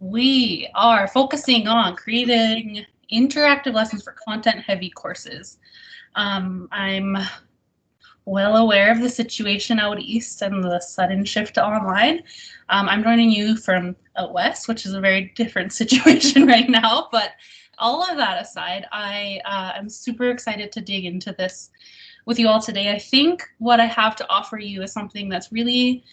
We are focusing on creating interactive lessons for content-heavy courses. I'm well aware of the situation out east and the sudden shift to online. I'm joining you from out west, which is a very different situation right now. But all of that aside, I am super excited to dig into this with you all today. I think what I have to offer you is something that's really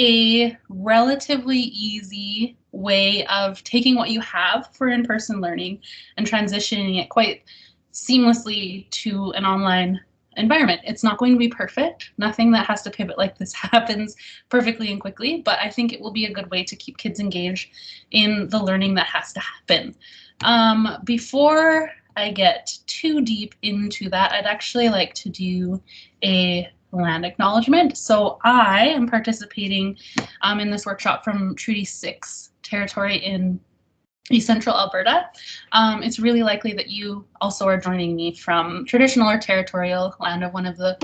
a relatively easy way of taking what you have for in-person learning and transitioning it quite seamlessly to an online environment. It's not going to be perfect. Nothing that has to pivot like this happens perfectly and quickly, but I think it will be a good way to keep kids engaged in the learning that has to happen. Before I get too deep into that, I'd actually like to do a land acknowledgement. So I am participating in this workshop from Treaty 6 territory in East Central Alberta. It's really likely that you also are joining me from traditional or territorial land of one of the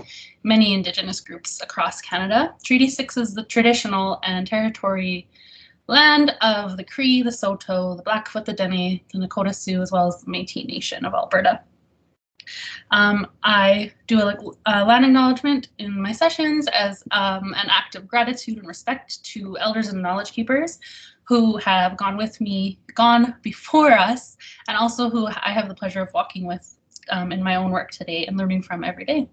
many Indigenous groups across Canada. Treaty 6 is the traditional and territory land of the Cree, the Saulteaux, the Blackfoot, the Dene, the Nakota Sioux, as well as the Métis Nation of Alberta. I do a land acknowledgement in my sessions as an act of gratitude and respect to elders and knowledge keepers who have gone before us, and also who I have the pleasure of walking with in my own work today and learning from every day.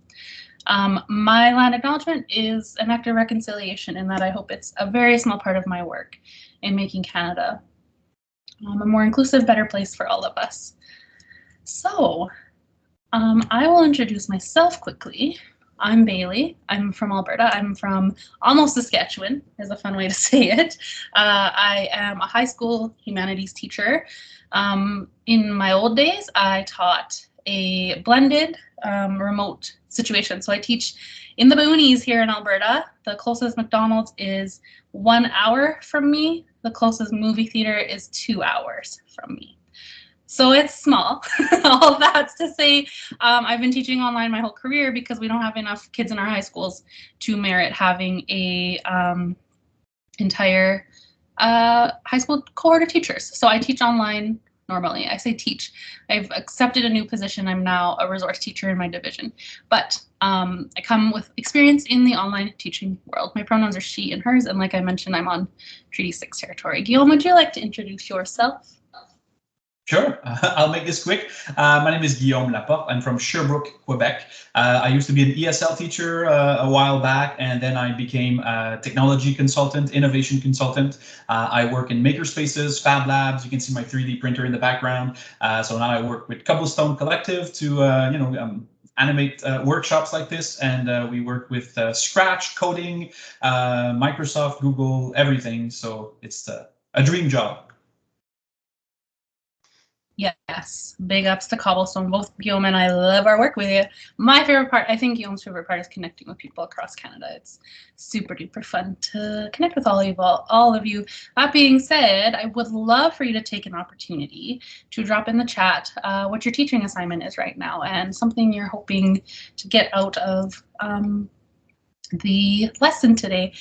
My land acknowledgement is an act of reconciliation in that I hope it's a very small part of my work in making Canada a more inclusive, better place for all of us. So, I will introduce myself quickly. I'm Bailey. I'm from Alberta. I'm from almost Saskatchewan, is a fun way to say it. I am a high school humanities teacher. In my old days, I taught a blended remote situation. So I teach in the boonies here in Alberta. The closest McDonald's is 1 hour from me. The closest movie theater is 2 hours from me. So it's small. All that's to say, I've been teaching online my whole career because we don't have enough kids in our high schools to merit having a entire high school cohort of teachers. So I teach online normally. I say teach. I've accepted a new position. I'm now a resource teacher in my division. But I come with experience in the online teaching world. My pronouns are she and hers. And like I mentioned, I'm on Treaty 6 territory. Guillaume, would you like to introduce yourself? Sure, I'll make this quick. My name is Guillaume Laporte. I'm from Sherbrooke, Quebec. I used to be an ESL teacher a while back, and then I became a technology consultant, innovation consultant. I work in makerspaces, fab labs. You can see my 3D printer in the background. So now I work with Cobblestone Collective to animate workshops like this, and we work with Scratch, coding, Microsoft, Google, everything. So it's a dream job. Yes, big ups to Cobblestone. Both Guillaume and I love our work with you. My favorite part, I think Guillaume's favorite part, is connecting with people across Canada. It's super duper fun to connect with all of you. That being said, I would love for you to take an opportunity to drop in the chat what your teaching assignment is right now and something you're hoping to get out of the lesson today.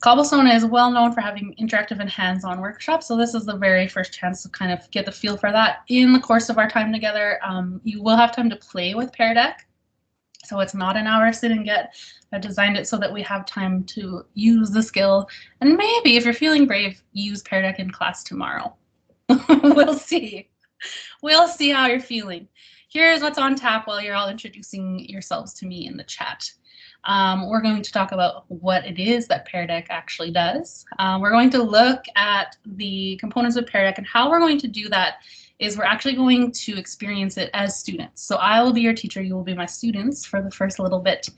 Cobblestone is well known for having interactive and hands-on workshops, so this is the very first chance to kind of get the feel for that. In the course of our time together, you will have time to play with Pear Deck, so it's not an hour sit and get. I designed it so that we have time to use the skill, and maybe if you're feeling brave, use Pear Deck in class tomorrow. We'll see. We'll see how you're feeling. Here's what's on tap while you're all introducing yourselves to me in the chat. We're going to talk about what it is that Pear Deck actually does. We're going to look at the components of Pear Deck, and how we're going to do that is we're actually going to experience it as students. So I will be your teacher, you will be my students for the first little bit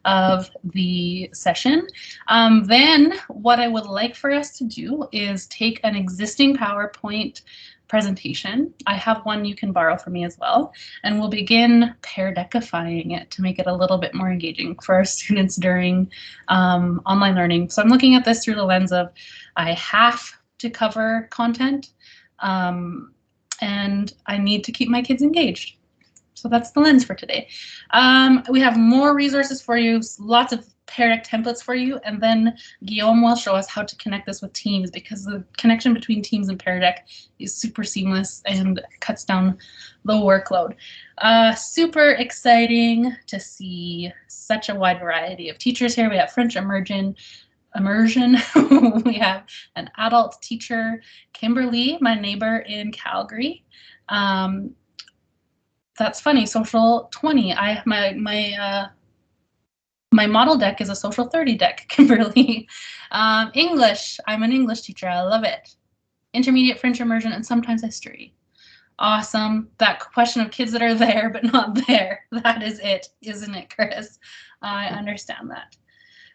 of the session. Then what I would like for us to do is take an existing PowerPoint presentation. I have one you can borrow from me as well, and we'll begin Pear Deckifying it to make it a little bit more engaging for our students during online learning. So I'm looking at this through the lens of I have to cover content and I need to keep my kids engaged. So that's the lens for today. We have more resources for you, lots of Pear Deck templates for you, and then Guillaume will show us how to connect this with Teams, because the connection between Teams and Pear Deck is super seamless and cuts down the workload. Super exciting to see such a wide variety of teachers here. We have French immersion. We have an adult teacher, Kimberly, my neighbor in Calgary. That's funny. Social 20. My model deck is a social 30 deck, Kimberly. English. I'm an English teacher. I love it. Intermediate French immersion and sometimes history. Awesome. That question of kids that are there but not there. That is it, isn't it, Chris? I understand that.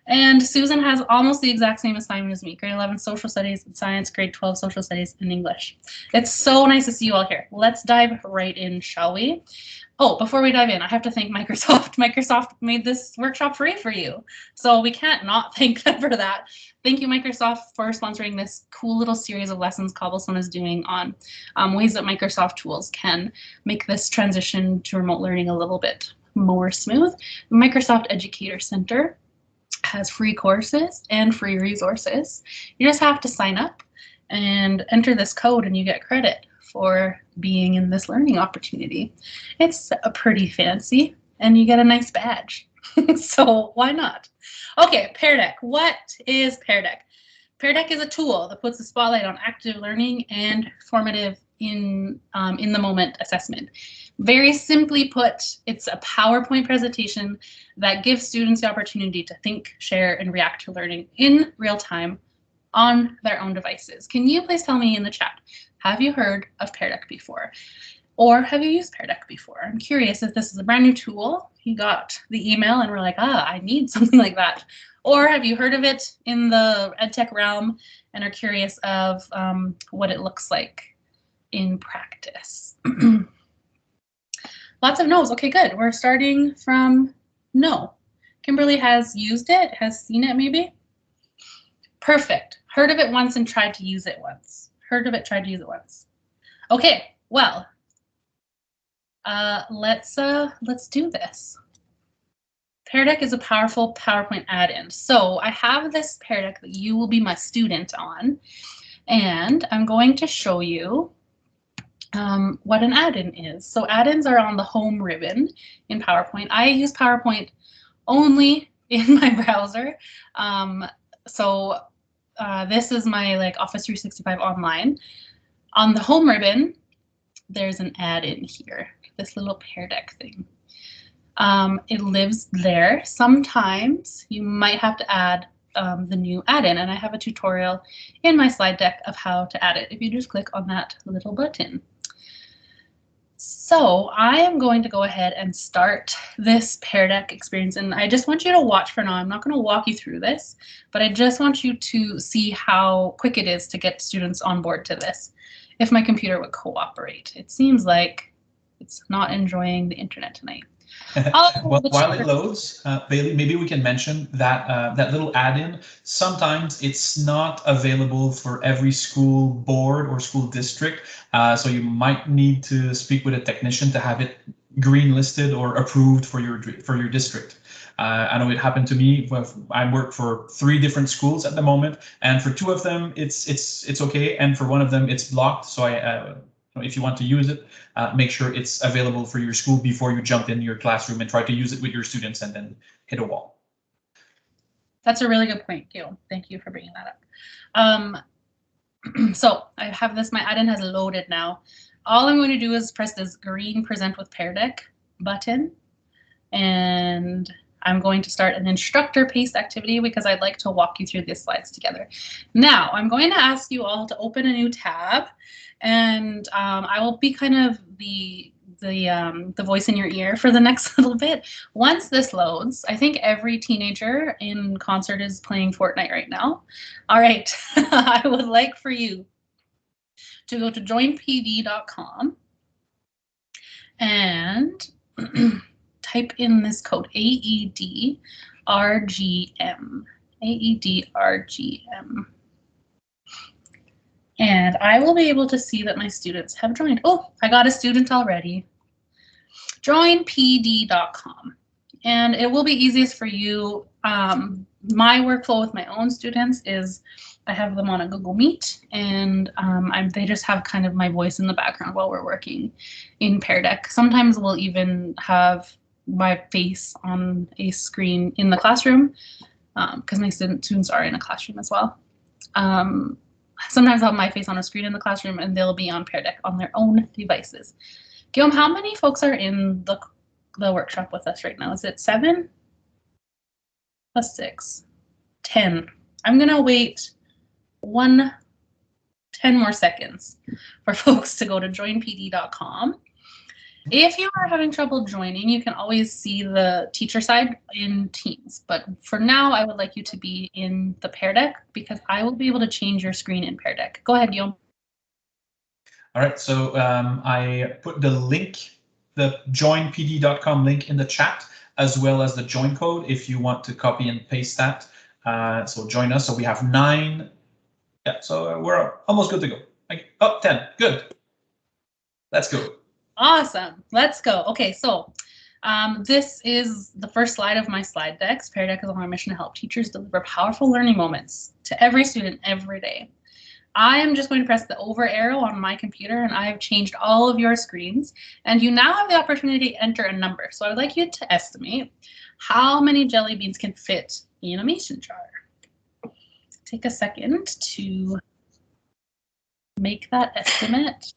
And Susan has almost the exact same assignment as me. Grade 11 social studies and science, grade 12 social studies and English. It's so nice to see you all here. Let's dive right in, shall we? Oh, before we dive in, I have to thank Microsoft. Microsoft made this workshop free for you, so we can't not thank them for that. Thank you, Microsoft, for sponsoring this cool little series of lessons Cobblestone is doing on ways that Microsoft tools can make this transition to remote learning a little bit more smooth. Microsoft Educator Center has free courses and free resources. You just have to sign up and enter this code and you get credit for being in this learning opportunity. It's pretty fancy and you get a nice badge. So why not? Okay, Pear Deck. What is Pear Deck? Pear Deck is a tool that puts the spotlight on active learning and formative in the moment assessment. Very simply put, it's a PowerPoint presentation that gives students the opportunity to think, share, and react to learning in real time on their own devices. Can you please tell me in the chat, have you heard of Pear Deck before? Or have you used Pear Deck before? I'm curious if this is a brand new tool. You got the email and we're like, I need something like that. Or have you heard of it in the EdTech realm and are curious of what it looks like in practice? Lots of no's. Okay, good. We're starting from no. Kimberly has used it, has seen it maybe. Perfect. Heard of it once and tried to use it once. Heard of it, tried to use it once. Okay, well, let's do this. Pear Deck is a powerful PowerPoint add-in. So I have this Pear Deck that you will be my student on, and I'm going to show you what an add-in is. So add-ins are on the home ribbon in PowerPoint. I use PowerPoint only in my browser. This is my Office 365 online. On the home ribbon, there's an add-in here, this little Pear Deck thing. It lives there. Sometimes you might have to add the new add-in, and I have a tutorial in my slide deck of how to add it if you just click on that little button. So I am going to go ahead and start this Pear Deck experience, and I just want you to watch for now. I'm not going to walk you through this, but I just want you to see how quick it is to get students on board to this. If my computer would cooperate. It seems like it's not enjoying the internet tonight. Well, while it loads, Bailey, maybe we can mention that that little add-in, sometimes it's not available for every school board or school district. So you might need to speak with a technician to have it green listed or approved for your district. I know it happened to me. I work for 3 different schools at the moment, and for 2 of them, it's okay, and for 1 of them, it's blocked. So if you want to use it, make sure it's available for your school before you jump in your classroom and try to use it with your students and then hit a wall. That's a really good point, Gil. Thank you for bringing that up. So I have this, my add-in has loaded now. All I'm going to do is press this green Present with Pear Deck button, and I'm going to start an instructor paced activity because I'd like to walk you through these slides together. Now, I'm going to ask you all to open a new tab, and I will be kind of the voice in your ear for the next little bit. Once this loads, I think every teenager in concert is playing Fortnite right now. All right, I would like for you to go to joinpd.com and type in this code AEDRGM. AEDRGM. And I will be able to see that my students have joined. Oh, I got a student already. Joinpd.com. And it will be easiest for you My workflow with my own students is I have them on a Google Meet, and they just have kind of my voice in the background while we're working in Pear Deck. Sometimes we'll even have my face on a screen in the classroom because my students are in a classroom as well. Sometimes I'll have my face on a screen in the classroom, and they'll be on Pear Deck on their own devices. Guillaume, how many folks are in the workshop with us right now? Is it 7? Plus 6, 10. I'm gonna wait 10 more seconds for folks to go to joinpd.com. If you are having trouble joining, you can always see the teacher side in Teams. But for now, I would like you to be in the Pear Deck because I will be able to change your screen in Pear Deck. Go ahead, Guillaume. All right, so I put the link, the joinpd.com link in the chat, as well as the join code if you want to copy and paste that. So join us. So we have 9. Yeah, so we're almost good to go. Oh, 10. Good. Let's go. Awesome. Let's go. Okay, so this is the first slide of my slide decks. Pear Deck is on our mission to help teachers deliver powerful learning moments to every student every day. I am just going to press the over arrow on my computer, and I have changed all of your screens, and you now have the opportunity to enter a number. So I would like you to estimate how many jelly beans can fit in a mason jar. Take a second to make that estimate.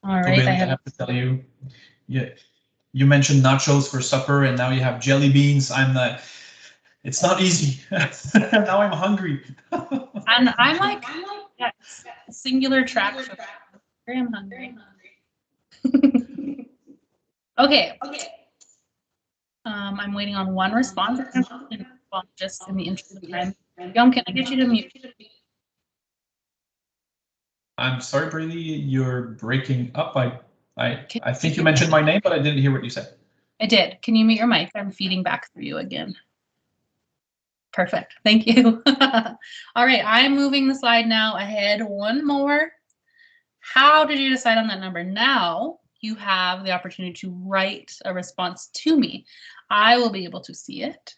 All right, so Bailey, I have to tell you, you mentioned nachos for supper, and now you have jelly beans. It's not easy. Now I'm hungry. And I'm like singular track. I'm hungry. Okay. I'm waiting on one response. Just in the interest of time. Guillaume, can I get you to mute? I'm sorry, Brady, you're breaking up. I think you mentioned my name, but I didn't hear what you said. I did. Can you mute your mic? I'm feeding back through you again. Perfect. Thank you. All right, I'm moving the slide now ahead one more. How did you decide on that number? Now you have the opportunity to write a response to me. I will be able to see it.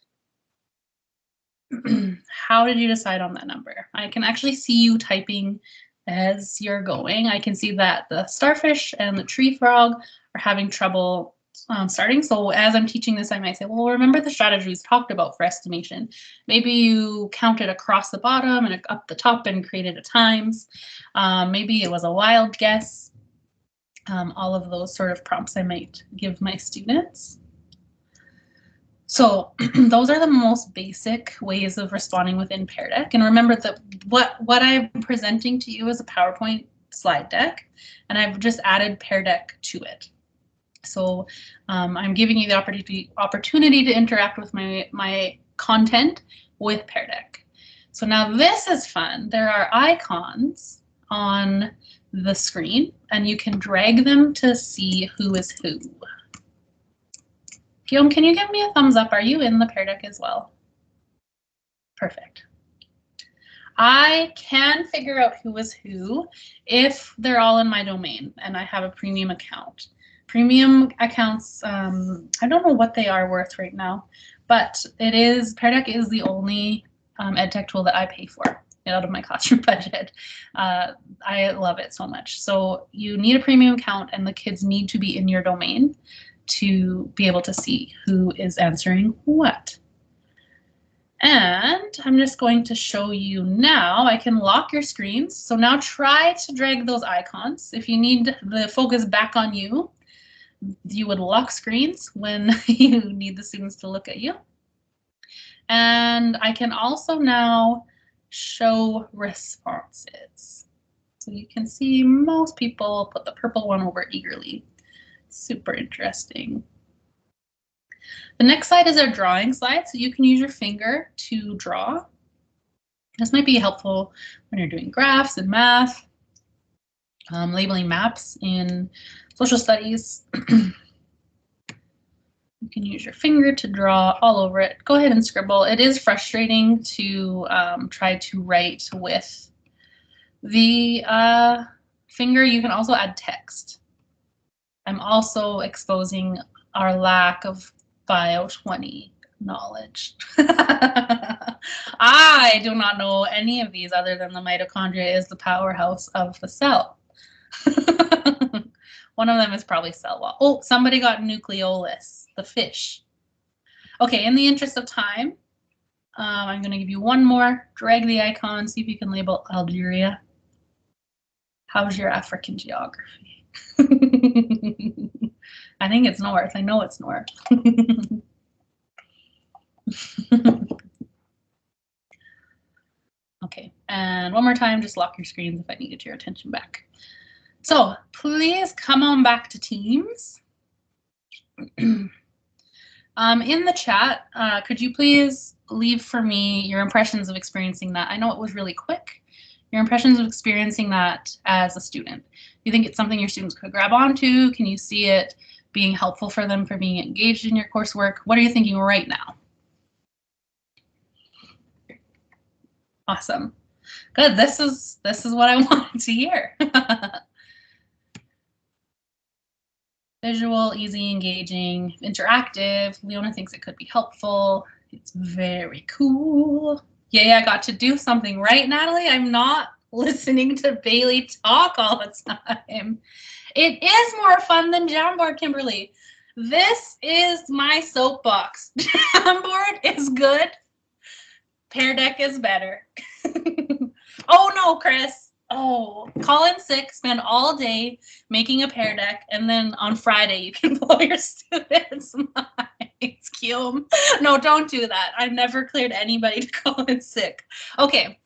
How did you decide on that number? I can actually see you typing as you're going. I can see that the starfish and the tree frog are having trouble starting. So as I'm teaching this, I might say, well, remember the strategies talked about for estimation. Maybe you counted across the bottom and up the top and created a times. Maybe it was a wild guess. All of those sort of prompts I might give my students. So those are the most basic ways of responding within Pear Deck. And remember that what I'm presenting to you is a PowerPoint slide deck, and I've just added Pear Deck to it. So I'm giving you the opportunity to interact with my content with Pear Deck. So now this is fun. There are icons on the screen, and you can drag them to see who is who. Guillaume, can you give me a thumbs up? Are you in the Pear Deck as well? Perfect. I can figure out who is who if they're all in my domain and I have a premium account. Premium accounts, I don't know what they are worth right now, but Pear Deck is the only edtech tool that I pay for out of my classroom budget. I love it so much. So you need a premium account, and the kids need to be in your domain to be able to see who is answering what. And I'm just going to show you now. I can lock your screens. So now try to drag those icons. If you need the focus back on you, you would lock screens when you need the students to look at you. And I can also now show responses. So you can see most people put the purple one over eagerly. Super interesting. The next slide is our drawing slide, so you can use your finger to draw. This might be helpful when you're doing graphs in math, labeling maps in social studies. You can use your finger to draw all over it. Go ahead and scribble. It is frustrating to try to write with the finger. You can also add text. I'm also exposing our lack of Bio 20 knowledge. I do not know any of these other than the mitochondria is the powerhouse of the cell. One of them is probably cell wall. Oh, somebody got nucleolus, the fish. Okay, in the interest of time, I'm going to give you one more. Drag the icon, see if you can label Algeria. How's your African geography? I think it's north. I know it's north. Okay, and one more time, just lock your screens if I need to get your attention back. So please come on back to Teams. In the chat, could you please leave for me your impressions of experiencing that? I know it was really quick. Your impressions of experiencing that as a student. Do you think it's something your students could grab onto? Can you see it being helpful for them for being engaged in your coursework? What are you thinking right now? Awesome. Good. This is what I wanted to hear. Visual, easy, engaging, interactive. Leona thinks it could be helpful. It's very cool. Yay, I got to do something, right, Natalie? I'm not listening to Bailey talk all the time. It is more fun than Jamboard, Kimberly. This is my soapbox. Jamboard is good. Pear Deck is better. Oh no, Chris. Oh, call in sick, spend all day making a Pear Deck, and then on Friday you can blow your students' minds. Guillaume. No, don't do that. I've never cleared anybody to call in sick. Okay,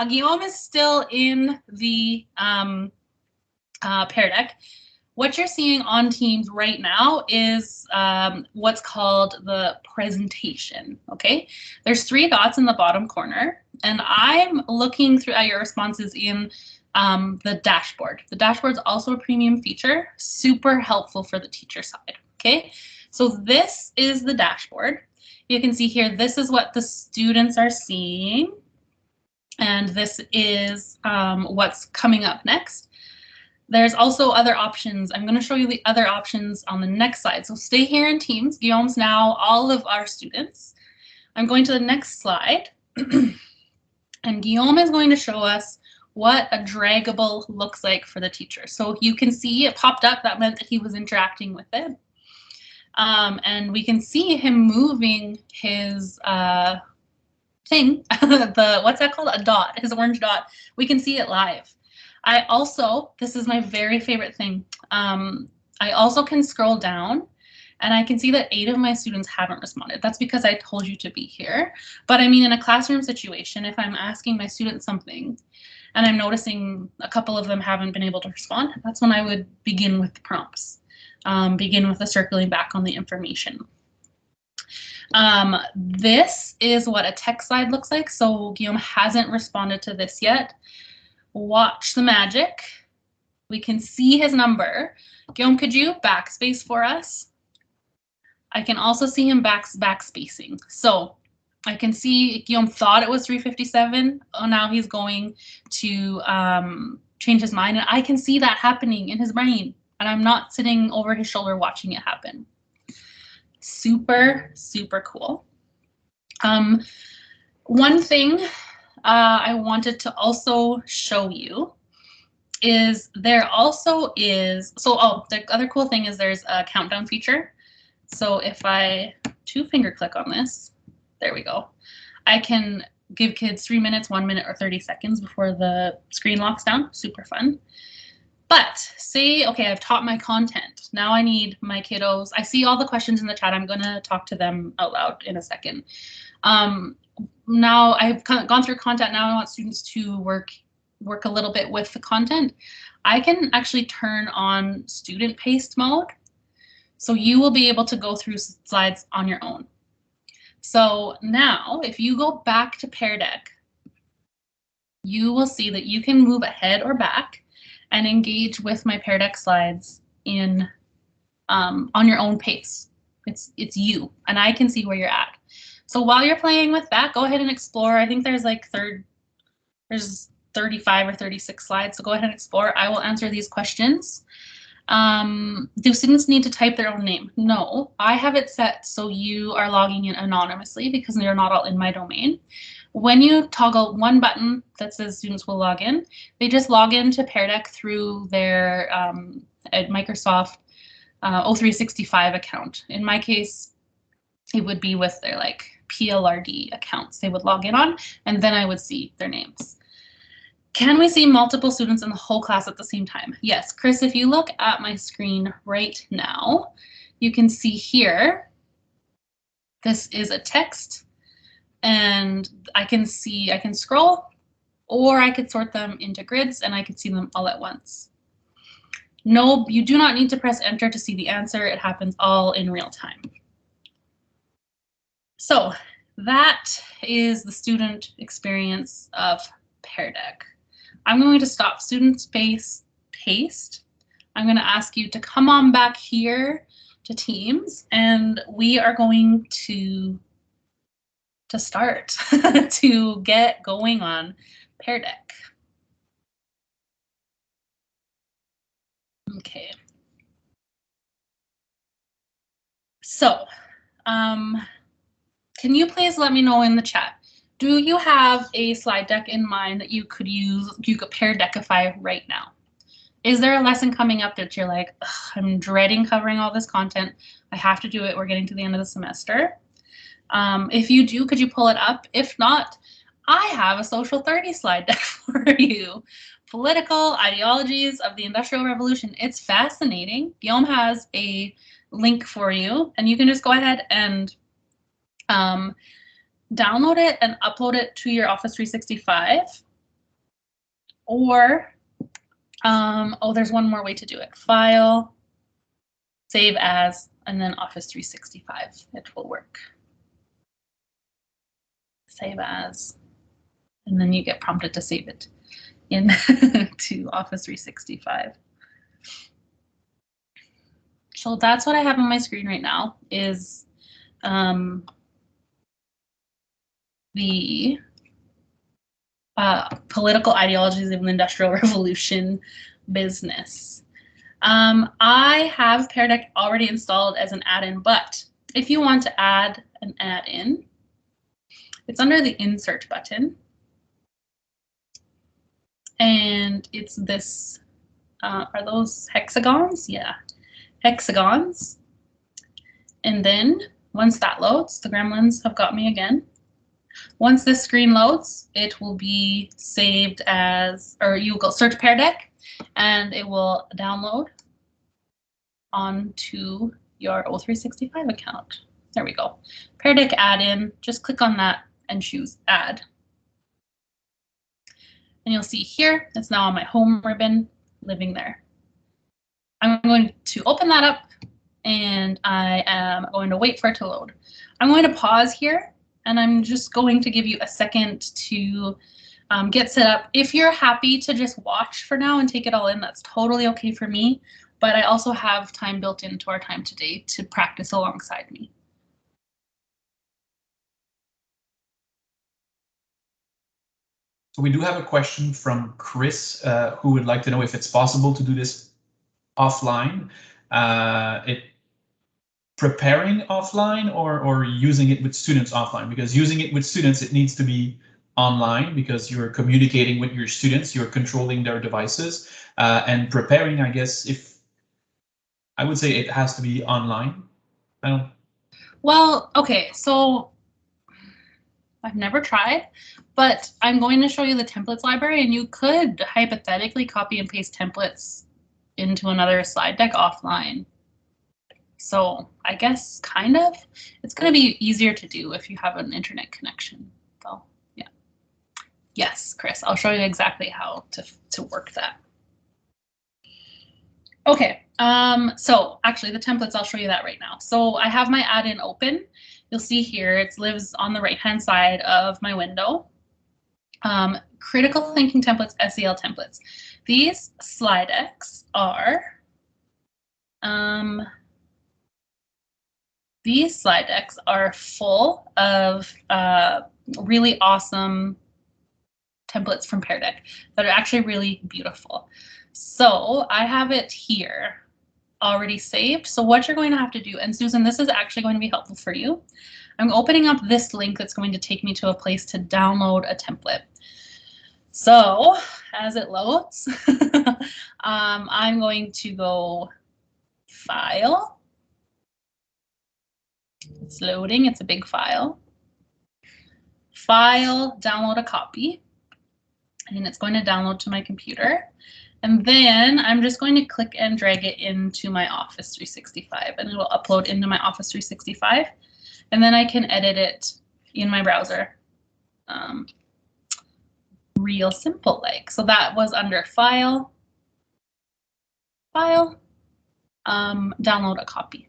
Guillaume is still in the Pear Deck. What you're seeing on Teams right now is what's called the presentation, okay? There's 3 dots in the bottom corner, and I'm looking through at your responses in the dashboard. The dashboard is also a premium feature, super helpful for the teacher side, okay? So this is the dashboard. You can see here, this is what the students are seeing, and this is what's coming up next. There's also other options. I'm going to show you the other options on the next slide. So stay here in Teams. Guillaume's now all of our students. I'm going to the next slide. And Guillaume is going to show us what a draggable looks like for the teacher. So you can see it popped up. That meant that he was interacting with it. And we can see him moving his thing, what's that called? A dot, his orange dot. We can see it live. I also, this is my very favorite thing. I also can scroll down and I can see that 8 of my students haven't responded. That's because I told you to be here. But I mean, in a classroom situation, if I'm asking my students something and I'm noticing a couple of them haven't been able to respond, that's when I would begin with the prompts, begin with the circling back on the information. This is what a text slide looks like. So Guillaume hasn't responded to this yet. Watch the magic. We can see his number. Guillaume, could you backspace for us? I can also see him backspacing. So I can see Guillaume thought it was 357. Oh, now he's going to change his mind. And I can see that happening in his brain. And I'm not sitting over his shoulder watching it happen. Super, super cool. One thing I wanted to also show you is there also is, the other cool thing is there's a countdown feature. So if I 2-finger click on this, there we go. I can give kids 3 minutes, 1 minute, or 30 seconds before the screen locks down. Super fun. But say, okay, I've taught my content. Now I need my kiddos. I see all the questions in the chat. I'm going to talk to them out loud in a second. Now I've gone through content. Now I want students to work a little bit with the content. I can actually turn on student paced mode. So you will be able to go through slides on your own. So now if you go back to Pear Deck, you will see that you can move ahead or back and engage with my Pear Deck slides in on your own pace. It's you, and I can see where you're at. So while you're playing with that, go ahead and explore. I think there's like there's 35 or 36 slides, so go ahead and explore. I will answer these questions. Do students need to type their own name? No, I have it set so you are logging in anonymously because they're not all in my domain. When you toggle one button that says students will log in, they just log into Pear Deck through their Microsoft O365 account. In my case, it would be with their like PLRD accounts they would log in on, and then I would see their names. Can we see multiple students in the whole class at the same time? Yes, Chris, if you look at my screen right now, you can see here, this is a text, and I can scroll, or I could sort them into grids and I could see them all at once. No, you do not need to press enter to see the answer. It happens all in real time. So that is the student experience of Pear Deck. I'm going to stop student space paste. I'm going to ask you to come on back here to Teams, and we are going to start to get going on Pear Deck. Okay. So, can you please let me know in the chat, do you have a slide deck in mind that you could use, you could Pear Deckify right now? Is there a lesson coming up that you're like, I'm dreading covering all this content. I have to do it. We're getting to the end of the semester. If you do, could you pull it up? If not, I have a Social 30 slide deck for you. Political ideologies of the Industrial Revolution. It's fascinating. Guillaume has a link for you, and you can just go ahead and download it and upload it to your Office 365. Or, oh, there's one more way to do it. File, save as, and then Office 365. It will work. Save as, and then you get prompted to save it in to Office 365. So that's what I have on my screen right now is the political ideologies of the Industrial Revolution business. I have Pear Deck already installed as an add-in, but if you want to add an add-in, it's under the Insert button. And it's this, are those hexagons? Yeah, hexagons. And then once that loads, the gremlins have got me again. Once this screen loads, it will be saved as, or you go search Pear Deck and it will download onto your O365 account. There we go. Pear Deck add-in, just click on that and choose add. And you'll see here, it's now on my home ribbon, living there. I'm going to open that up and I am going to wait for it to load. I'm going to pause here and I'm just going to give you a second to get set up. If you're happy to just watch for now and take it all in, that's totally okay for me. But I also have time built into our time today to practice alongside me. So we do have a question from Chris, who would like to know if it's possible to do this offline. Preparing offline or using it with students offline? Because using it with students, it needs to be online because you're communicating with your students, you're controlling their devices, and preparing, I guess, I would say it has to be online. Well, okay, so I've never tried, but I'm going to show you the templates library, and you could hypothetically copy and paste templates into another slide deck offline. So I guess kind of, it's going to be easier to do if you have an internet connection. So yeah, yes, Chris, I'll show you exactly how to work that. Okay, so actually the templates, I'll show you that right now. So I have my add-in open. You'll see here it lives on the right-hand side of my window. Critical thinking templates, SEL templates. These slide decks are these slide decks are full of really awesome templates from Pear Deck that are actually really beautiful. So I have it here already saved. So what you're going to have to do, and Susan, this is actually going to be helpful for you. I'm opening up this link that's going to take me to a place to download a template. So as it loads, I'm going to go File. It's loading. It's a big file. File, download a copy. And it's going to download to my computer. And then I'm just going to click and drag it into my Office 365, and it will upload into my Office 365. And then I can edit it in my browser. Real simple like. So that was under File, download a copy.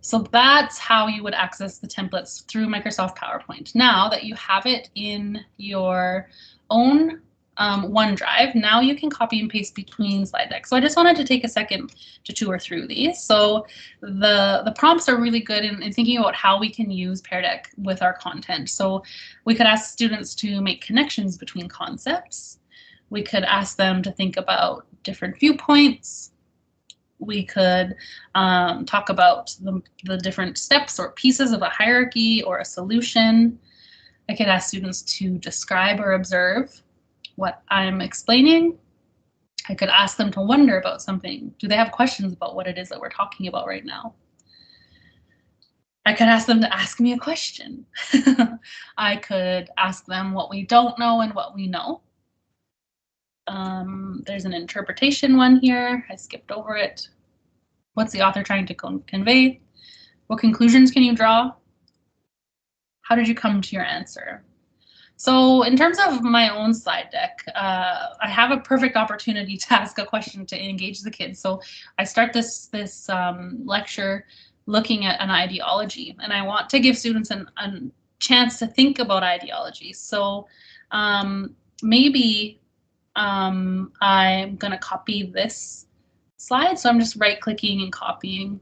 So that's how you would access the templates through Microsoft PowerPoint. Now that you have it in your own OneDrive, now you can copy and paste between slide decks. So I just wanted to take a second to tour through these. So the prompts are really good in thinking about how we can use Pear Deck with our content. So we could ask students to make connections between concepts. We could ask them to think about different viewpoints. We could talk about the different steps or pieces of a hierarchy or a solution. I could ask students to describe or observe what I'm explaining. I could ask them to wonder about something. Do they have questions about what it is that we're talking about right now? I could ask them to ask me a question. I could ask them what we don't know and what we know. There's an interpretation one here. I skipped over it. What's the author trying to convey? What conclusions can you draw? How did you come to your answer? So in terms of my own slide deck, I have a perfect opportunity to ask a question to engage the kids. So I start this lecture looking at an ideology, and I want to give students a chance to think about ideology. So maybe I'm going to copy this slide. So I'm just right-clicking and copying,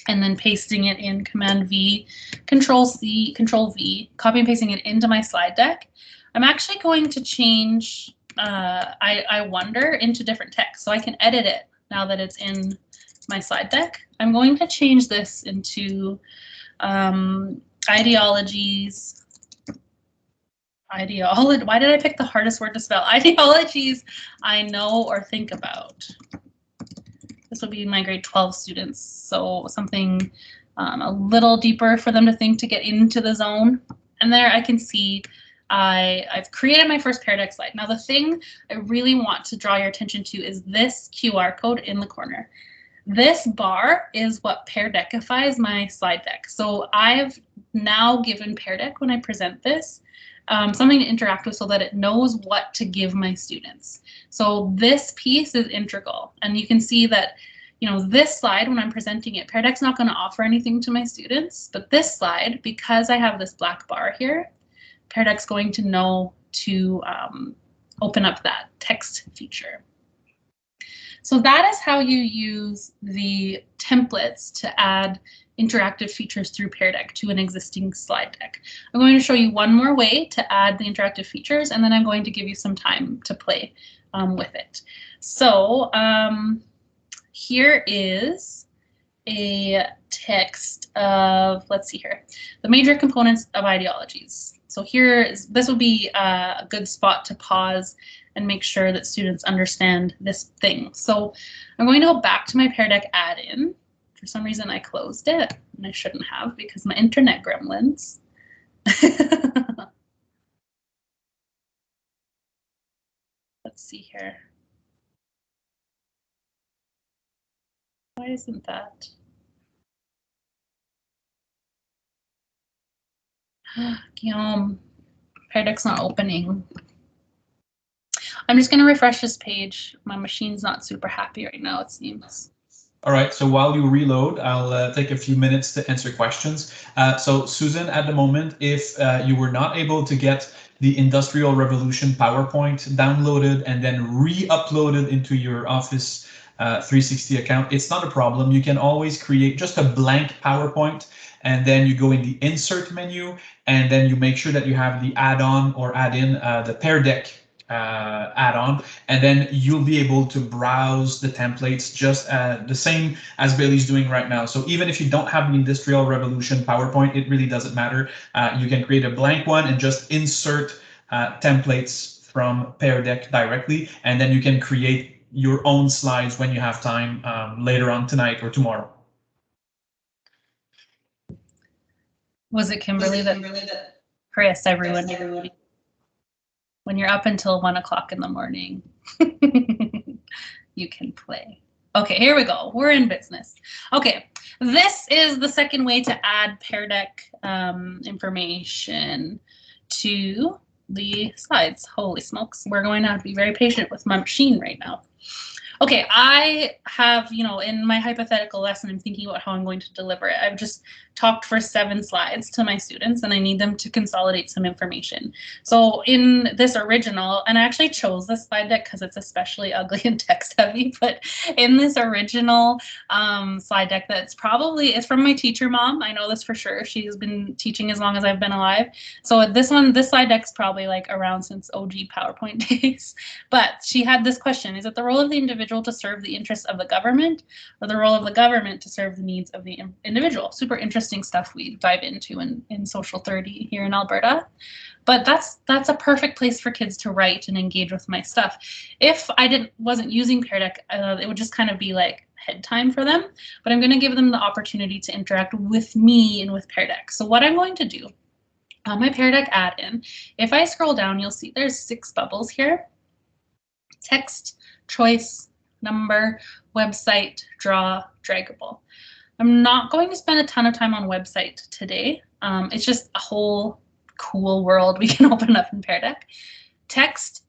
and then pasting it in Command V, Control C, Control V, copy and pasting it into my slide deck. I'm actually going to change I wonder into different text, so I can edit it now that it's in my slide deck. I'm going to change this into ideologies. Why did I pick the hardest word to spell? Ideologies I know or think about. This will be my grade 12 students, so something a little deeper for them to think to get into the zone. And there I can see I've created my first Pear Deck slide. Now the thing I really want to draw your attention to is this QR code in the corner. This bar is what Pear Deckifies my slide deck. So I've now given Pear Deck, when I present this, something to interact with so that it knows what to give my students. So this piece is integral, and you can see that, you know, this slide, when I'm presenting it, Pear Deck's not going to offer anything to my students, but this slide, because I have this black bar here, Pear Deck's going to know to open up that text feature. So that is how you use the templates to add interactive features through Pear Deck to an existing slide deck. I'm going to show you one more way to add the interactive features, and then I'm going to give you some time to play with it. So here is a text of, let's see here, the major components of ideologies. So this will be a good spot to pause and make sure that students understand this thing. So I'm going to go back to my Pear Deck add-in. For some reason I closed it, and I shouldn't have because my internet gremlins. Let's see here. Why isn't that? Guillaume, Pear Deck's not opening. I'm just going to refresh this page. My machine's not super happy right now, it seems. All right, so while you reload, I'll take a few minutes to answer questions. So Susan, at the moment, if you were not able to get the Industrial Revolution PowerPoint downloaded and then re-uploaded into your Office 360 account, it's not a problem. You can always create just a blank PowerPoint, and then you go in the insert menu, and then you make sure that you have the add-on or add-in, the Pear Deck add-on, and then you'll be able to browse the templates just the same as Bailey's doing right now. So even if you don't have the Industrial Revolution PowerPoint, it really doesn't matter. You can create a blank one and just insert templates from Pear Deck directly, and then you can create your own slides when you have time later on tonight or tomorrow. Was it Kimberly that Chris, everyone, when you're up until 1 o'clock in the morning, you can play. Okay, here we go. We're in business. Okay, this is the second way to add Pear Deck information to the slides. Holy smokes, we're going to have to be very patient with my machine right now. Okay, I have, in my hypothetical lesson, I'm thinking about how I'm going to deliver it. I've just talked for 7 slides to my students, and I need them to consolidate some information. So in this original, and I actually chose this slide deck because it's especially ugly and text heavy, but in this original slide deck it's from my teacher mom. I know this for sure. She's been teaching as long as I've been alive. So this slide deck's probably like around since OG PowerPoint days. But she had this question: is it the role of the individual to serve the interests of the government, or the role of the government to serve the needs of the individual? Super interesting stuff we dive into in Social 30 here in Alberta. But that's a perfect place for kids to write and engage with my stuff. If I wasn't using Pear Deck, it would just kind of be like head time for them. But I'm going to give them the opportunity to interact with me and with Pear Deck. So what I'm going to do on my Pear Deck add-in, if I scroll down, you'll see there's 6 bubbles here: text, choice, number, website, draw, draggable. I'm not going to spend a ton of time on website today. It's just a whole cool world we can open up in Pear Deck. Text,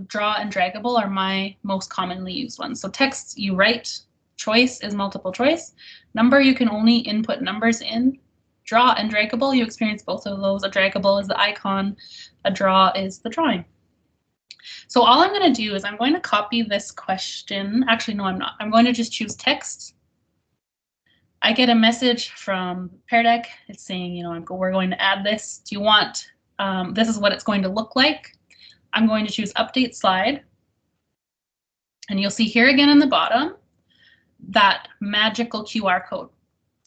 draw, and draggable are my most commonly used ones. So text, you write. Choice is multiple choice. Number, you can only input numbers in. Draw and draggable, you experience both of those. A draggable is the icon. A draw is the drawing. So all I'm going to do is I'm going to copy this question. Actually, no, I'm not. I'm going to just choose text. I get a message from Pear Deck. It's saying, we're going to add this. Do you want, this is what it's going to look like. I'm going to choose update slide. And you'll see here again in the bottom, that magical QR code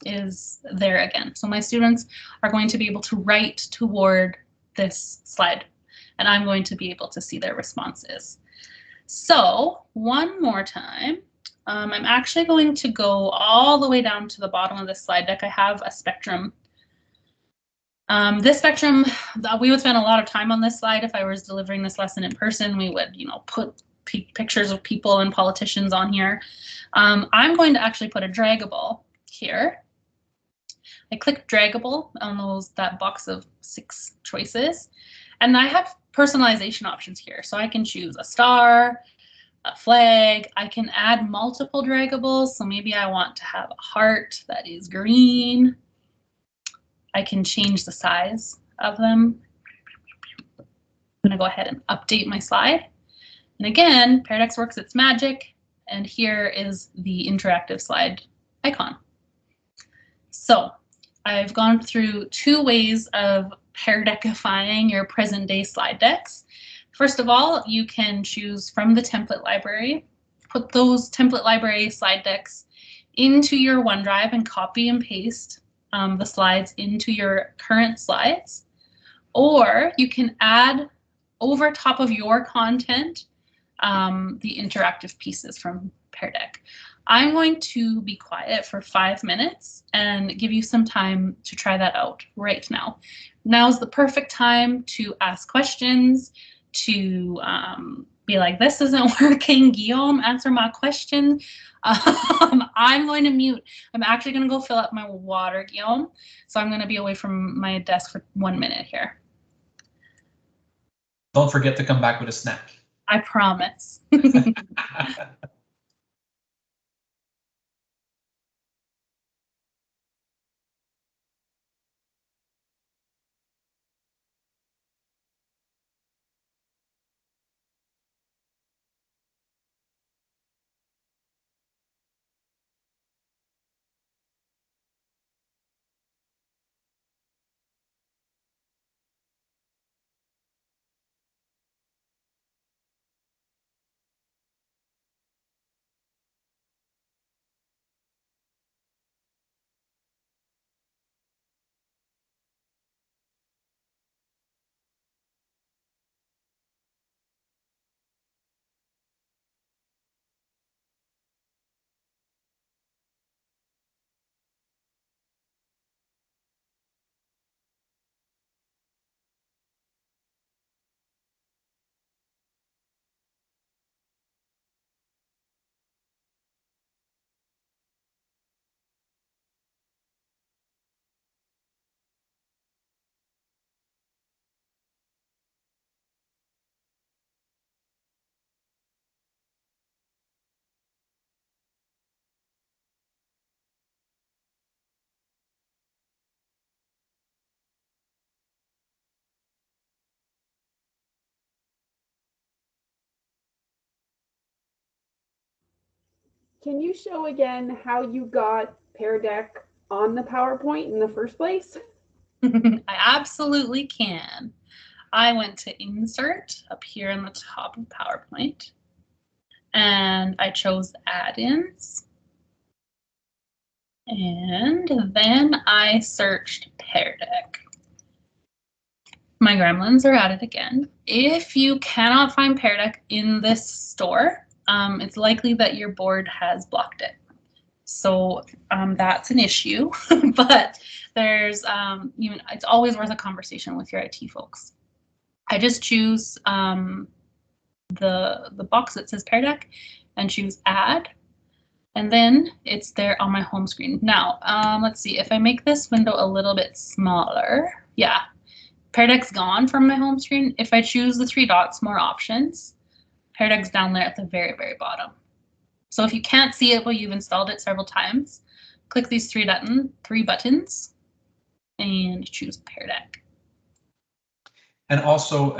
is there again. So my students are going to be able to write toward this slide, and I'm going to be able to see their responses. So one more time, I'm actually going to go all the way down to the bottom of this slide deck. I have a spectrum. This spectrum, we would spend a lot of time on this slide. If I was delivering this lesson in person, we would, put pictures of people and politicians on here. I'm going to actually put a draggable here. I click draggable on that box of 6 choices, and I have personalization options here. So I can choose a star, a flag. I can add multiple draggables. So maybe I want to have a heart that is green. I can change the size of them. I'm going to go ahead and update my slide. And again, Pear Deck works its magic. And here is the interactive slide icon. So I've gone through 2 ways of Pear Deckifying your present day slide decks. First of all, you can choose from the template library, put those template library slide decks into your OneDrive and copy and paste the slides into your current slides. Or you can add over top of your content the interactive pieces from Pear Deck. I'm going to be quiet for 5 minutes and give you some time to try that out right now. Now's the perfect time to ask questions, to be like, this isn't working, Guillaume, answer my question. I'm going to mute. I'm actually going to go fill up my water, Guillaume. So I'm going to be away from my desk for 1 minute here. Don't forget to come back with a snack. I promise. Can you show again how you got Pear Deck on the PowerPoint in the first place? I absolutely can. I went to Insert up here in the top of PowerPoint, and I chose Add-ins. And then I searched Pear Deck. My gremlins are at it again. If you cannot find Pear Deck in this store, it's likely that your board has blocked it. So that's an issue, but there's, it's always worth a conversation with your IT folks. I just choose the box that says Pear Deck and choose Add. And then it's there on my home screen. Now, let's see, if I make this window a little bit smaller, yeah, Pear Deck's gone from my home screen. If I choose the 3 dots, more options, Pear Deck's down there at the very, very bottom. So if you can't see it while you've installed it several times, click these 3 buttons and choose Pear Deck. And also,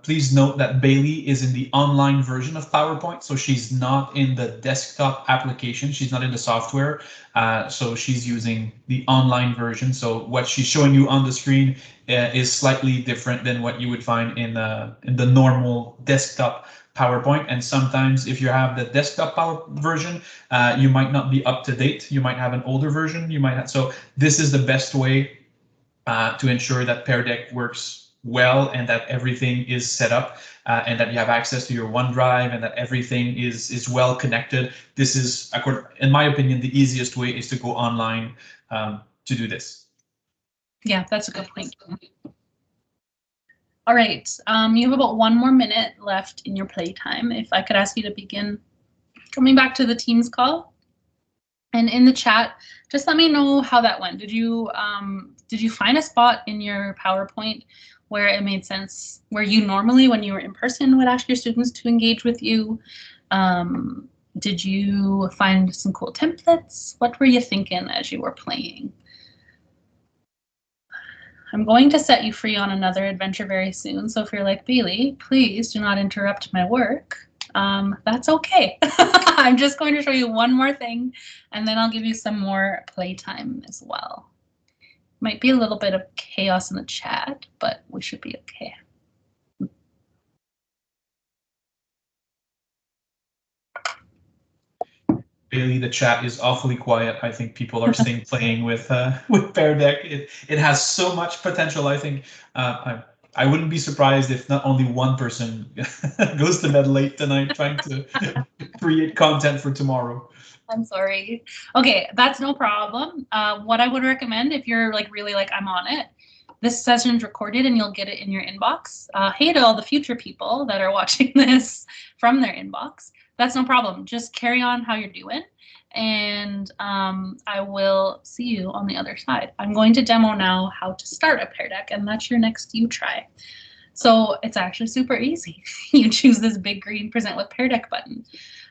please note that Bailey is in the online version of PowerPoint, so she's not in the desktop application. She's not in the software, so she's using the online version. So what she's showing you on the screen is slightly different than what you would find in the normal desktop PowerPoint. And sometimes if you have the desktop version, you might not be up to date. You might have an older version. You might have, so this is the best way to ensure that Pear Deck works well and that everything is set up and that you have access to your OneDrive and that everything is well connected. This is, in my opinion, the easiest way is to go online to do this. Yeah, that's a good point. All right, you have about 1 more minute left in your playtime. If I could ask you to begin coming back to the Teams call. And in the chat, just let me know how that went. Did you find a spot in your PowerPoint where it made sense, where you normally, when you were in person, would ask your students to engage with you? Did you find some cool templates? What were you thinking as you were playing? I'm going to set you free on another adventure very soon. So if you're like, Bailey, please do not interrupt my work, that's okay. I'm just going to show you one more thing, and then I'll give you some more playtime as well. Might be a little bit of chaos in the chat, but we should be okay. Bailey, the chat is awfully quiet. I think people are staying playing with Pear Deck. It has so much potential. I think I wouldn't be surprised if not only one person goes to bed late tonight trying to create content for tomorrow. I'm sorry. Okay, that's no problem. What I would recommend, if you're like really like I'm on it, this session's recorded and you'll get it in your inbox. Hey to all the future people that are watching this from their inbox. That's no problem. Just carry on how you're doing, and I will see you on the other side. I'm going to demo now how to start a Pear Deck, and that's your next you try. So it's actually super easy. You choose this big green Present with Pear Deck button.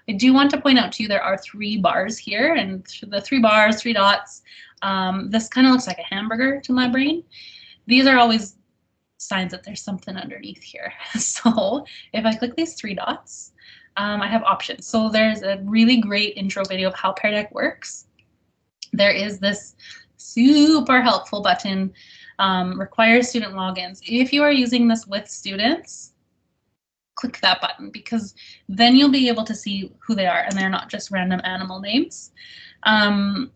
I do want to point out to you there are 3 bars here, and the 3 bars, 3 dots, this kind of looks like a hamburger to my brain. These are always signs that there's something underneath here. So if I click these 3 dots, I have options. So there's a really great intro video of how Pear Deck works. There is this super helpful button, requires student logins. If you are using this with students, click that button, because then you'll be able to see who they are and they're not just random animal names. What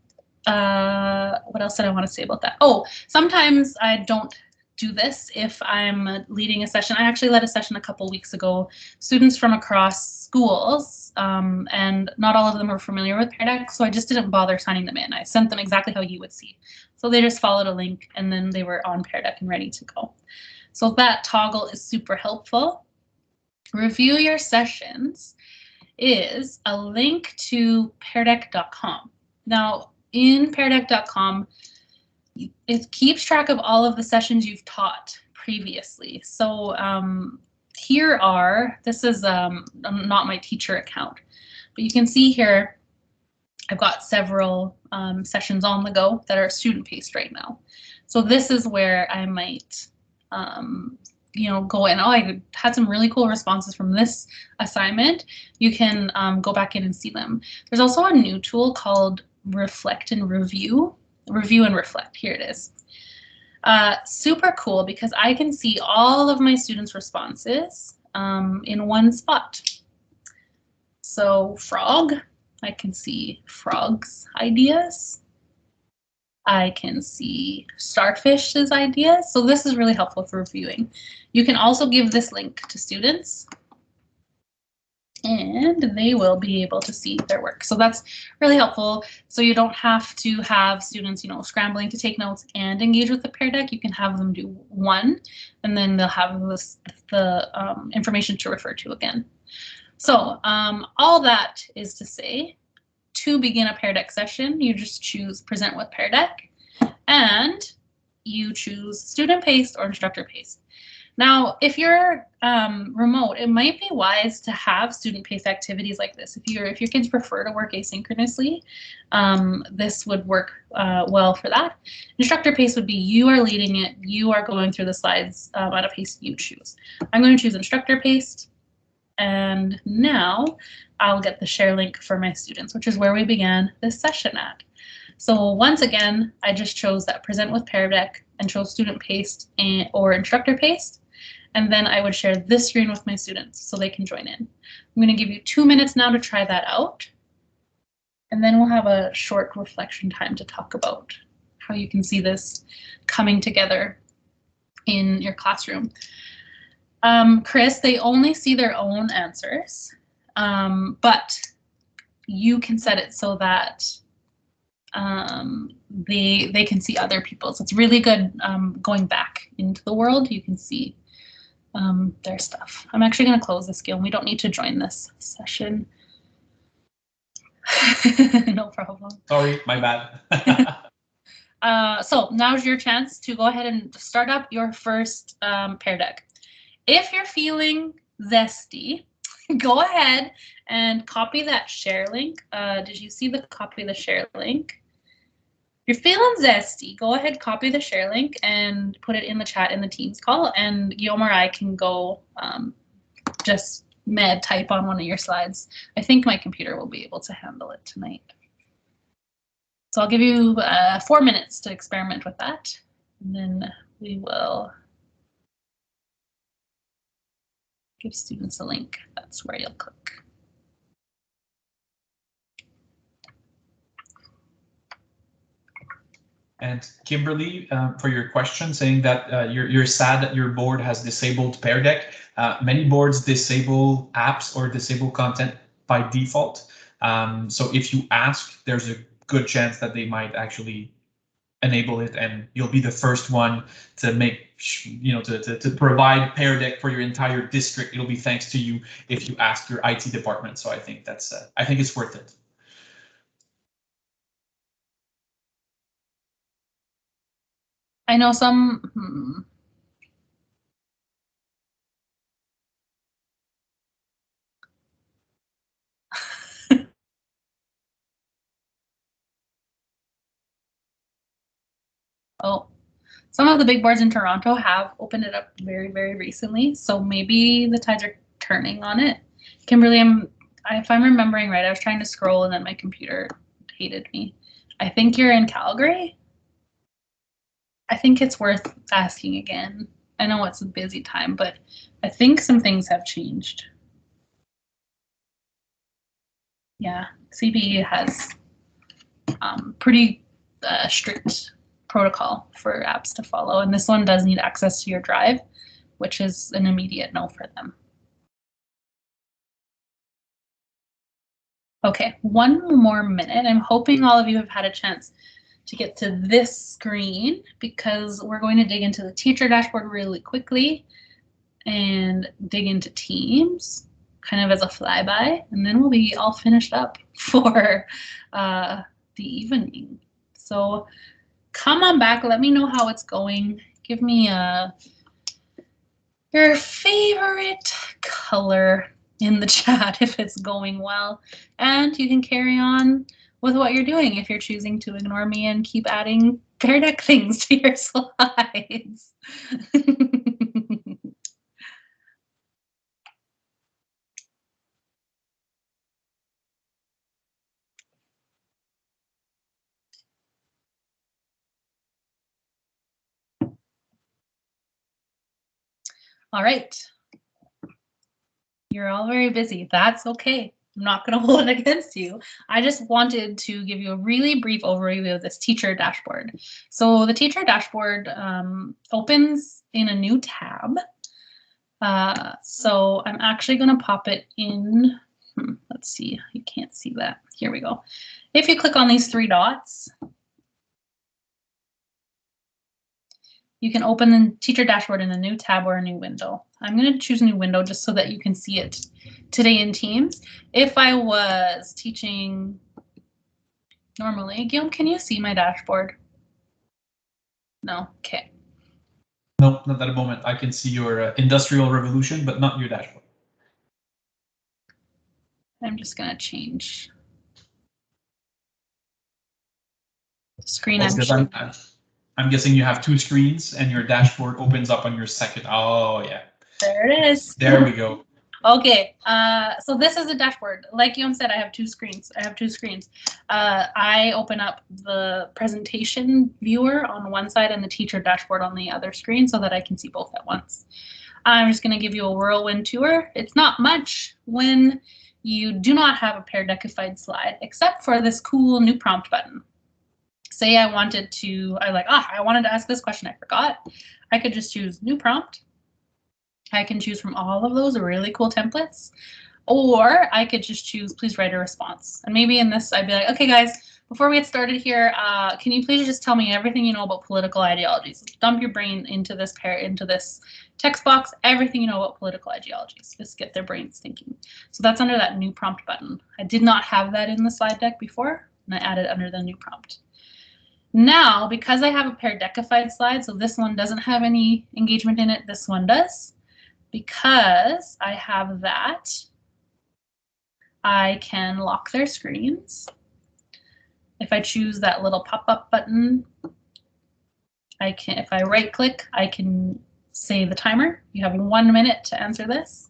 else did I want to say about that? Oh, sometimes I don't do this if I'm leading a session. I actually led a session a couple weeks ago, students from across schools, and not all of them are familiar with Pear Deck, so I just didn't bother signing them in. I sent them exactly how you would see. So they just followed a link and then they were on Pear Deck and ready to go. So that toggle is super helpful. Review your sessions is a link to peardeck.com. Now, in peardeck.com, it keeps track of all of the sessions you've taught previously. So here are, this is not my teacher account, but you can see here I've got several sessions on the go that are student-paced right now. So this is where I might go in, oh, I had some really cool responses from this assignment, you can go back in and see them. There's also a new tool called Reflect and Review. Review and Reflect. Here it is. Super cool because I can see all of my students' responses in one spot. So frog, I can see frog's ideas. I can see starfish's ideas. So this is really helpful for reviewing. You can also give this link to students and they will be able to see their work. So that's really helpful. So you don't have to have students, scrambling to take notes and engage with the Pear Deck. You can have them do one, and then they'll have the information to refer to again. So all that is to say, to begin a Pear Deck session, you just choose Present with Pear Deck, and you choose Student Paced or Instructor Paced. Now, if you're remote, it might be wise to have student-paced activities like this. If your kids prefer to work asynchronously, this would work well for that. Instructor-paced would be you are leading it, you are going through the slides at a pace you choose. I'm going to choose instructor-paced, and now I'll get the share link for my students, which is where we began this session at. So once again, I just chose that Present with Pear Deck and chose student-paced or instructor-paced. And then I would share this screen with my students so they can join in. I'm going to give you 2 minutes now to try that out. And then we'll have a short reflection time to talk about how you can see this coming together in your classroom. Chris, they only see their own answers, but you can set it so that they can see other people's. It's really good going back into the world. You can see their stuff. I'm actually going to close this game. We don't need to join this session. No problem. Sorry, my bad. So now's your chance to go ahead and start up your first Pear Deck. If you're feeling zesty, go ahead and copy that share link. Did you see the copy the share link? If you're feeling zesty, go ahead, copy the share link and put it in the chat in the Teams call, and Guillaume or I can go just type on one of your slides. I think my computer will be able to handle it tonight. So I'll give you 4 minutes to experiment with that, and then we will give students a link. That's where you'll click. And Kimberly, for your question, saying that you're sad that your board has disabled Pear Deck. Many boards disable apps or disable content by default. So if you ask, there's a good chance that they might actually enable it, and you'll be the first one to make, to provide Pear Deck for your entire district. It'll be thanks to you if you ask your IT department. So I think that's, I think it's worth it. I know some. Oh, some of the big boards in Toronto have opened it up very, very recently. So maybe the tides are turning on it. Kimberly, if I'm remembering right, I was trying to scroll and then my computer hated me. I think you're in Calgary. I think it's worth asking again. I know it's a busy time, but I think some things have changed. Yeah, CBE has pretty strict protocol for apps to follow, and this one does need access to your drive, which is an immediate no for them. Okay, 1 more minute. I'm hoping all of you have had a chance to get to this screen because we're going to dig into the teacher dashboard really quickly and dig into Teams kind of as a flyby, and then we'll be all finished up for the evening. So come on back, let me know how it's going. Give me your favorite color in the chat if it's going well, and you can carry on with what you're doing if you're choosing to ignore me and keep adding Pear Deck things to your slides. All right. You're all very busy. That's okay. I'm not going to hold it against you. I just wanted to give you a really brief overview of this teacher dashboard. So the teacher dashboard opens in a new tab. So I'm actually going to pop it in. Let's see. You can't see that. Here we go. If you click on these three dots, you can open the teacher dashboard in a new tab or a new window. I'm going to choose a new window just so that you can see it today in Teams. If I was teaching normally, Guillaume, can you see my dashboard? No, okay. No, not at the moment. I can see your industrial revolution, but not your dashboard. I'm just going to change the screen. I'm guessing you have two screens and your dashboard opens up on your second. Oh, yeah. There it is. There we go. Okay, so this is the dashboard. Like Guillaume said, I have two screens. I open up the presentation viewer on one side and the teacher dashboard on the other screen so that I can see both at once. I'm just going to give you a whirlwind tour. It's not much when you do not have a Pear Deckified slide, except for this cool new prompt button. Say I wanted to ask this question, I forgot. I could just choose new prompt. I can choose from all of those really cool templates, or I could just choose please write a response. And maybe in this, I'd be like, okay, guys, before we get started here, can you please just tell me everything you know about political ideologies? Dump your brain into this text box, everything you know about political ideologies. Just get their brains thinking. So that's under that new prompt button. I did not have that in the slide deck before, and I added under the new prompt. Now, because I have a Pear Deckified slide, so this one doesn't have any engagement in it, this one does. Because I have that, I can lock their screens. If I choose that little pop-up button, if I right click, I can say the timer. You have 1 minute to answer this.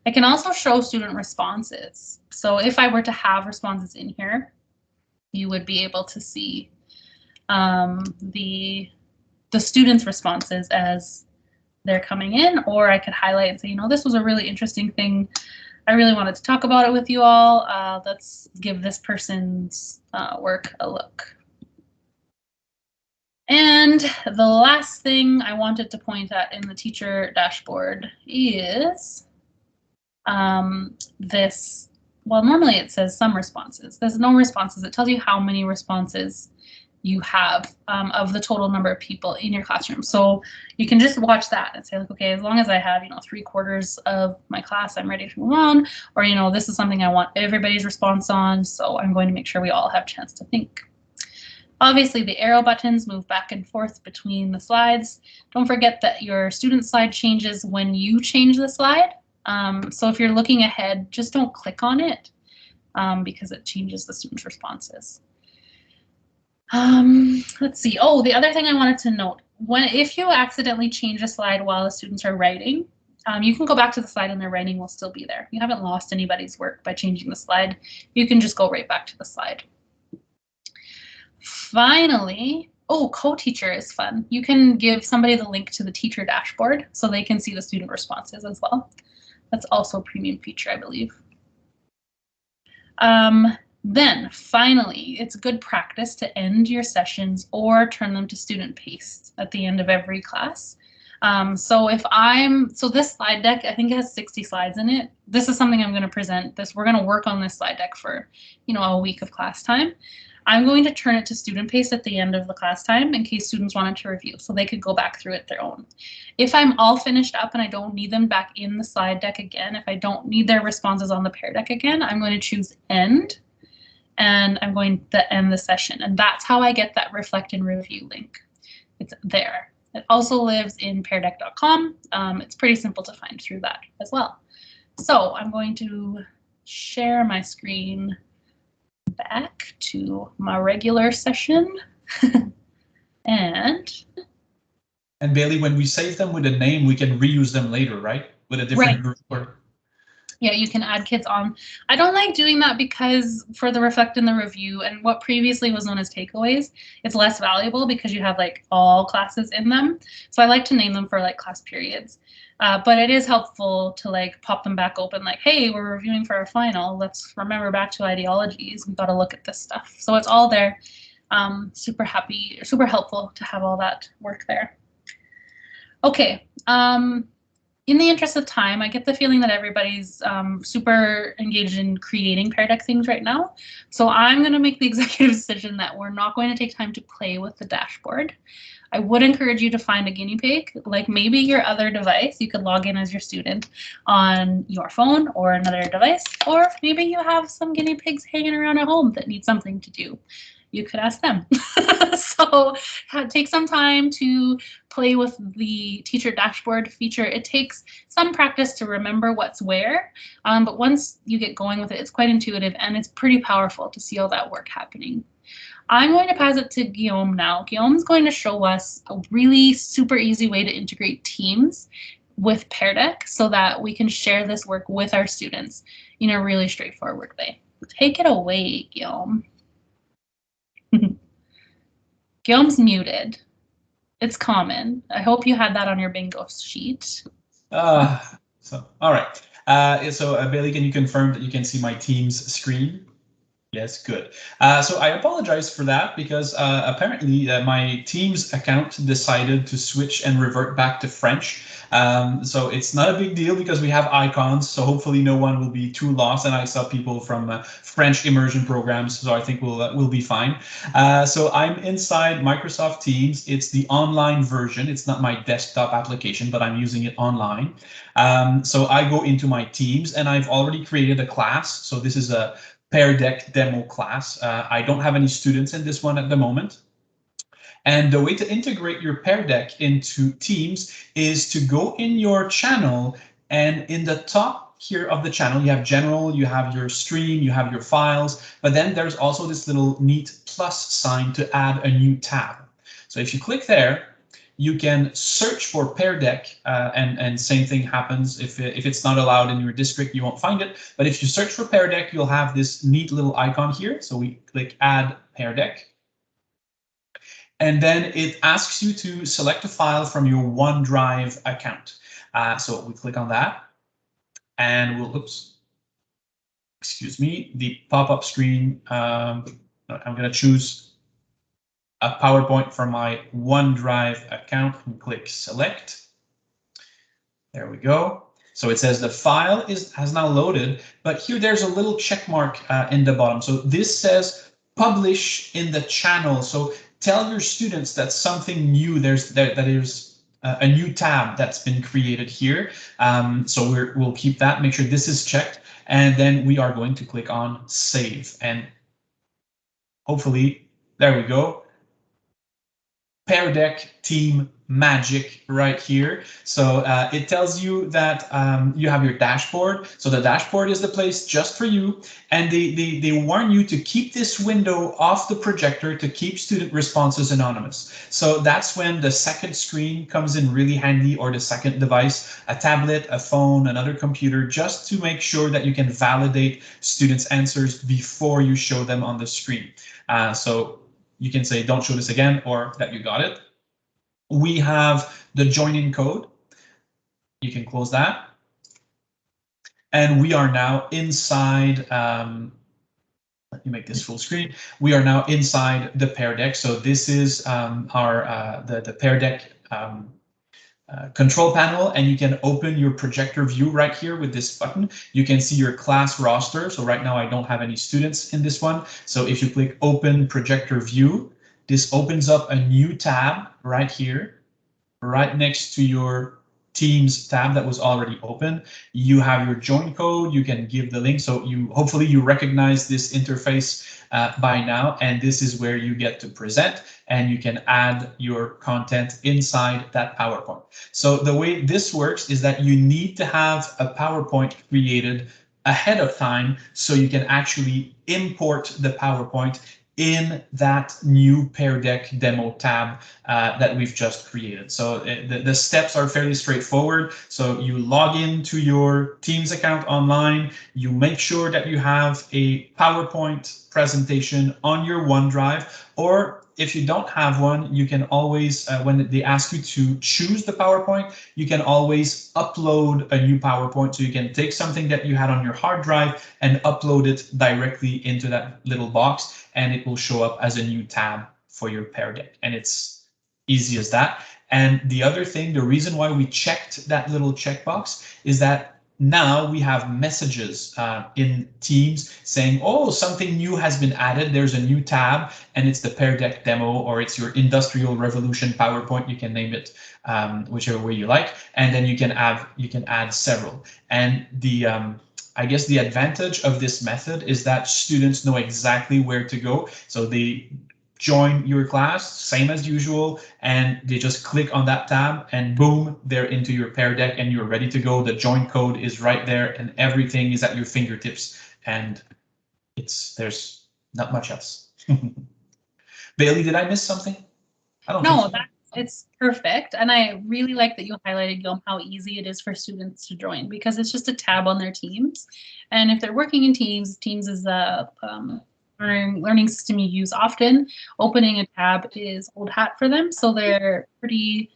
I can also show student responses. So if I were to have responses in here, you would be able to see the students' responses as they're coming in, or I could highlight and say, you know, this was a really interesting thing. I really wanted to talk about it with you all. Let's give this person's work a look. And the last thing I wanted to point at in the teacher dashboard is this. Well, normally it says some responses. There's no responses. It tells you how many responses you have of the total number of people in your classroom. So you can just watch that and say, like, okay, as long as I have, 3/4 of my class, I'm ready to move on, or, this is something I want everybody's response on, so I'm going to make sure we all have a chance to think. Obviously, the arrow buttons move back and forth between the slides. Don't forget that your student slide changes when you change the slide. So if you're looking ahead, just don't click on it because it changes the students' responses. Let's see. Oh, the other thing I wanted to note, if you accidentally change a slide while the students are writing, you can go back to the slide and their writing will still be there. You haven't lost anybody's work by changing the slide. You can just go right back to the slide. Finally, co-teacher is fun. You can give somebody the link to the teacher dashboard so they can see the student responses as well. That's also a premium feature, I believe. Then finally, it's good practice to end your sessions or turn them to student paced at the end of every class. So this slide deck, I think it has 60 slides in it. This is something I'm going to present. We're going to work on this slide deck for, a week of class time. I'm going to turn it to student paced at the end of the class time in case students wanted to review, so they could go back through it their own. If I'm all finished up and I don't need them back in the slide deck again, if I don't need their responses on the Pear deck again, I'm going to choose end. And I'm going to end the session. And that's how I get that reflect and review link. It's there. It also lives in peardeck.com. It's pretty simple to find through that as well. So I'm going to share my screen back to my regular session. And Bailey, when we save them with a name, we can reuse them later, right? With a different group. Yeah, you can add kids on. I don't like doing that because for the reflect and the review and what previously was known as takeaways, it's less valuable because you have all classes in them. So I like to name them for class periods. But it is helpful to like pop them back open, like, hey, we're reviewing for our final. Let's remember back to ideologies. We've got to look at this stuff. So it's all there. Super helpful to have all that work there. Okay. In the interest of time, I get the feeling that everybody's super engaged in creating Pear Deck things right now. So I'm going to make the executive decision that we're not going to take time to play with the dashboard. I would encourage you to find a guinea pig, like maybe your other device. You could log in as your student on your phone or another device, or maybe you have some guinea pigs hanging around at home that need something to do. You could ask them. So take some time to play with the teacher dashboard feature. It takes some practice to remember what's where, but once you get going with it, it's quite intuitive and it's pretty powerful to see all that work happening. I'm going to pass it to Guillaume now. Guillaume's going to show us a really super easy way to integrate Teams with Pear Deck so that we can share this work with our students in a really straightforward way. Take it away, Guillaume. Guillaume's muted. It's common. I hope you had that on your bingo sheet. All right. Bailey, can you confirm that you can see my Teams screen? Yes, good. So I apologize for that because apparently my Teams account decided to switch and revert back to French. So it's not a big deal because we have icons. So hopefully no one will be too lost. And I saw people from French immersion programs, so I think we'll be fine. So I'm inside Microsoft Teams. It's the online version. It's not my desktop application, but I'm using it online. So I go into my Teams and I've already created a class. So this is a Pear Deck demo class. I don't have any students in this one at the moment. And the way to integrate your Pear Deck into Teams is to go in your channel, and in the top here of the channel, you have general, you have your stream, you have your files, but then there's also this little neat plus sign to add a new tab. So if you click there, you can search for Pear Deck, and same thing happens. If it's not allowed in your district, you won't find it. But if you search for Pear Deck, you'll have this neat little icon here. So we click Add Pear Deck. And then it asks you to select a file from your OneDrive account. So we click on that. And we'll, excuse me, the pop-up screen. I'm going to choose a PowerPoint from my OneDrive account and click select. There we go. So it says the file has now loaded, but here there's a little check mark in the bottom. So this says publish in the channel. So tell your students that something new, there's a new tab that's been created here. So we'll keep that, make sure this is checked, and then we are going to click on save. And hopefully, there we go. Pear Deck team magic right here. So it tells you that you have your dashboard. So the dashboard is the place just for you. And they warn you to keep this window off the projector to keep student responses anonymous. So that's when the second screen comes in really handy, or the second device, a tablet, a phone, another computer, just to make sure that you can validate students' answers before you show them on the screen. So you can say, don't show this again, or that you got it. We have the join-in code. You can close that. And we are now inside, let me make this full screen. We are now inside the Pear Deck. So this is the Pear Deck control panel, and you can open your projector view right here with this button. You can see your class roster. So right now I don't have any students in this one. So if you click open projector view, this opens up a new tab right here, right next to your Teams tab that was already open. You have your join code. You can give the link. So hopefully you recognize this interface by now, and this is where you get to present, and you can add your content inside that PowerPoint. So the way this works is that you need to have a PowerPoint created ahead of time so you can actually import the PowerPoint in that new Pear Deck demo tab that we've just created. So the steps are fairly straightforward. So you log into your Teams account online, you make sure that you have a PowerPoint presentation on your OneDrive, or if you don't have one, you can always, when they ask you to choose the PowerPoint, you can always upload a new PowerPoint. So you can take something that you had on your hard drive and upload it directly into that little box, and it will show up as a new tab for your Pear Deck. And it's easy as that. And the other thing, the reason why we checked that little checkbox is that now we have messages in Teams saying, oh, something new has been added. There's a new tab, and it's the Pear Deck demo, or it's your Industrial Revolution PowerPoint. You can name it whichever way you like, and then you can add several. And the I guess the advantage of this method is that students know exactly where to go. So they join your class, same as usual, and they just click on that tab and boom, they're into your Pear Deck and you're ready to go. The join code is right there and everything is at your fingertips, and there's not much else. Bailey, did I miss something? I don't think so. It's perfect. And I really like that you highlighted, Guillaume, how easy it is for students to join, because it's just a tab on their Teams. And if they're working in Teams, Teams is a learning system you use often. Opening a tab is old hat for them, so they're pretty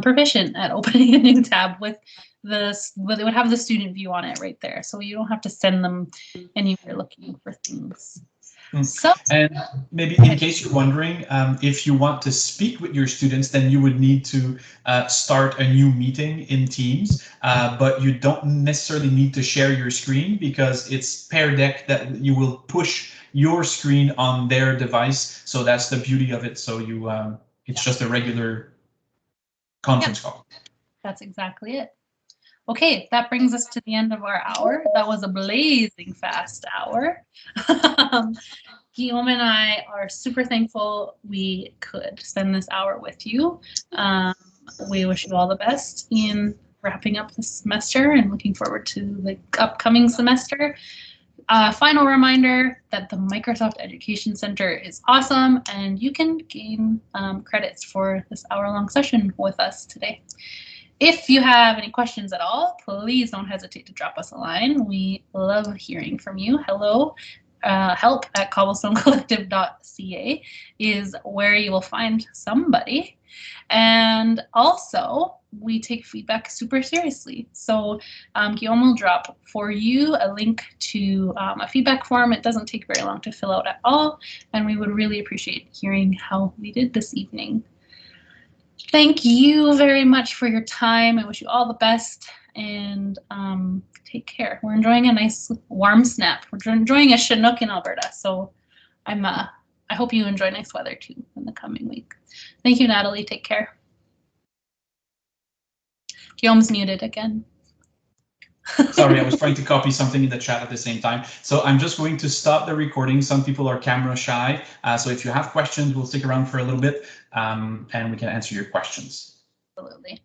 proficient at opening a new tab with this. It would have the student view on it right there, so you don't have to send them anywhere looking for things. So, and maybe in case you're wondering, if you want to speak with your students, then you would need to start a new meeting in Teams, but you don't necessarily need to share your screen, because it's Pear Deck that you will push your screen on their device. So that's the beauty of it. So you, it's just a regular conference call. That's exactly it. Okay, that brings us to the end of our hour. That was a blazing fast hour. Guillaume and I are super thankful we could spend this hour with you. We wish you all the best in wrapping up the semester and looking forward to the upcoming semester. Final reminder that the Microsoft Education Center is awesome, and you can gain credits for this hour-long session with us today. If you have any questions at all, please don't hesitate to drop us a line. We love hearing from you. Hello, help@cobblestonecollective.ca is where you will find somebody. And also, we take feedback super seriously. So Guillaume will drop for you a link to a feedback form. It doesn't take very long to fill out at all, and we would really appreciate hearing how we did this evening. Thank you very much for your time. I wish you all the best, and take care. We're enjoying a nice warm snap. We're enjoying a Chinook in Alberta, so I hope you enjoy nice weather too in the coming week. Thank you, Natalie. Take care. Guillaume's muted again. Sorry, I was trying to copy something in the chat at the same time. So I'm just going to stop the recording. Some people are camera shy. So if you have questions, we'll stick around for a little bit and we can answer your questions. Absolutely.